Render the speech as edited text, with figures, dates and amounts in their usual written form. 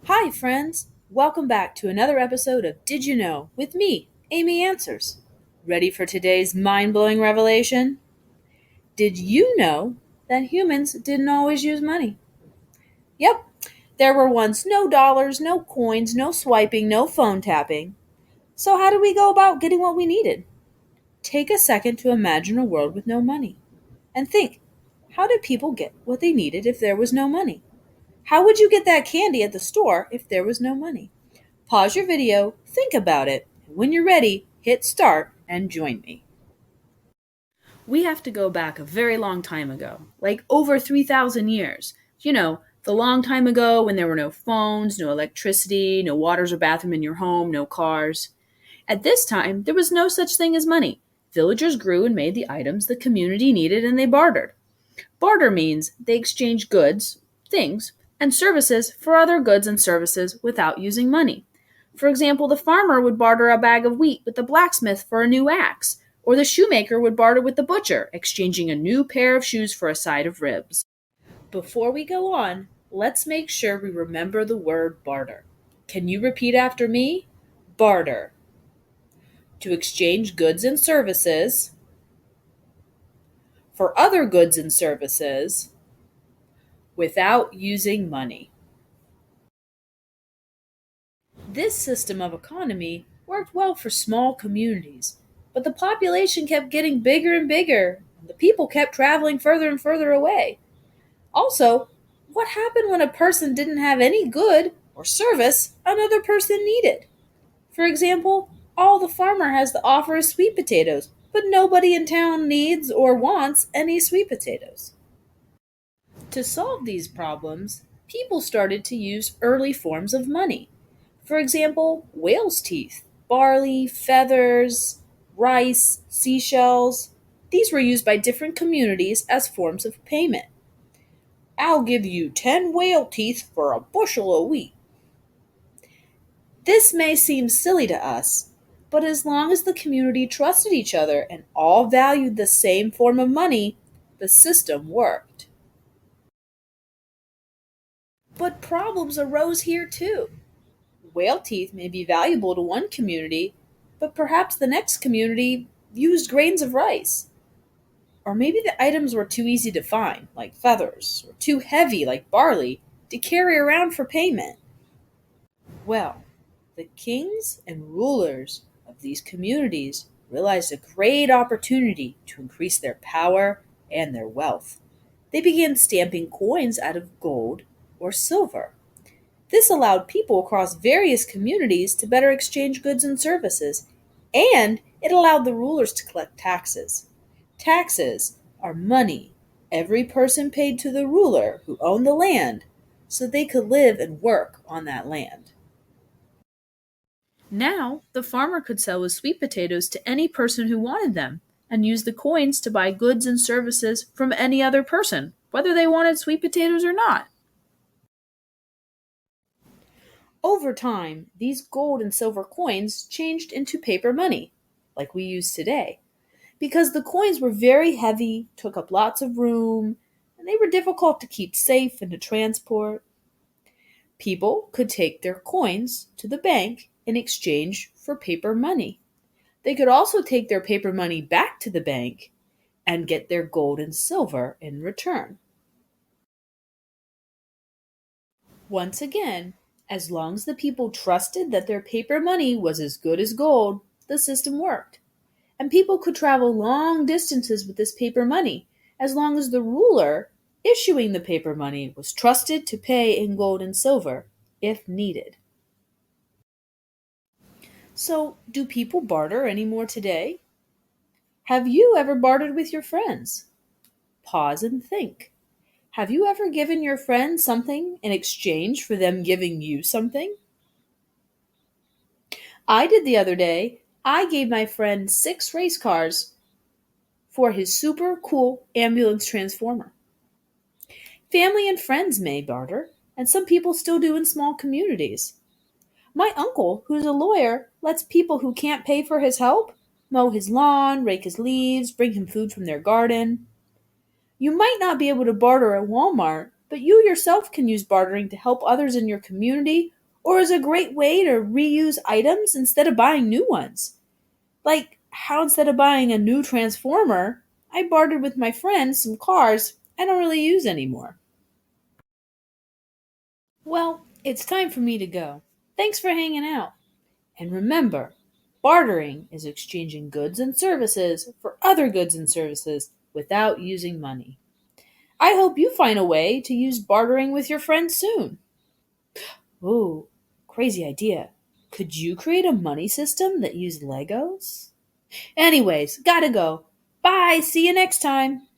Hi, friends! Welcome back to another episode of Did You Know with me, Amy Answers. Ready for today's mind blowing revelation? Did you know that humans didn't always use money? Yep, there were once no dollars, no coins, no swiping, no phone tapping. So, how did we go about getting what we needed? Take a second to imagine a world with no money and think, how did people get what they needed if there was no money? How would you get that candy at the store if there was no money? Pause your video, think about it, and when you're ready, hit start and join me. We have to go back a very long time ago, like over 3,000 years. The long time ago when there were no phones, no electricity, no waters or bathroom in your home, no cars. At this time, there was no such thing as money. Villagers grew and made the items the community needed and they bartered. Barter means they exchange goods, things, and services for other goods and services without using money. For example, the farmer would barter a bag of wheat with the blacksmith for a new axe, or the shoemaker would barter with the butcher, exchanging a new pair of shoes for a side of ribs. Before we go on, let's make sure we remember the word barter. Can you repeat after me? Barter. To exchange goods and services for other goods and services without using money. This system of economy worked well for small communities, but the population kept getting bigger and bigger, and the people kept traveling further and further away. Also, what happened when a person didn't have any good or service another person needed? For example, all the farmer has to offer is sweet potatoes, but nobody in town needs or wants any sweet potatoes. To solve these problems, people started to use early forms of money. For example, whale's teeth, barley, feathers, rice, seashells. These were used by different communities as forms of payment. I'll give you 10 whale teeth for a bushel of wheat. This may seem silly to us, but as long as the community trusted each other and all valued the same form of money, the system worked. But problems arose here too. Whale teeth may be valuable to one community, but perhaps the next community used grains of rice. Or maybe the items were too easy to find, like feathers, or too heavy, like barley, to carry around for payment. Well, the kings and rulers of these communities realized a great opportunity to increase their power and their wealth. They began stamping coins out of gold or silver. This allowed people across various communities to better exchange goods and services, and it allowed the rulers to collect taxes. Taxes are money every person paid to the ruler who owned the land so they could live and work on that land. Now, the farmer could sell his sweet potatoes to any person who wanted them and use the coins to buy goods and services from any other person, whether they wanted sweet potatoes or not. Over time, these gold and silver coins changed into paper money, like we use today, because the coins were very heavy, took up lots of room, and they were difficult to keep safe and to transport. People could take their coins to the bank in exchange for paper money. They could also take their paper money back to the bank and get their gold and silver in return. Once again, as long as the people trusted that their paper money was as good as gold, the system worked. And people could travel long distances with this paper money, as long as the ruler issuing the paper money was trusted to pay in gold and silver if needed. So, do people barter anymore today? Have you ever bartered with your friends? Pause and think. Have you ever given your friend something in exchange for them giving you something? I did the other day. I gave my friend 6 race cars for his super cool ambulance transformer. Family and friends may barter, and some people still do in small communities. My uncle, who's a lawyer, lets people who can't pay for his help mow his lawn, rake his leaves, bring him food from their garden. You might not be able to barter at Walmart, but you yourself can use bartering to help others in your community or as a great way to reuse items instead of buying new ones. Like how instead of buying a new transformer, I bartered with my friends some cars I don't really use anymore. Well, it's time for me to go. Thanks for hanging out. And remember, bartering is exchanging goods and services for other goods and services without using money. I hope you find a way to use bartering with your friends soon. Ooh, crazy idea. Could you create a money system that used Legos? Anyways, gotta go. Bye, see you next time.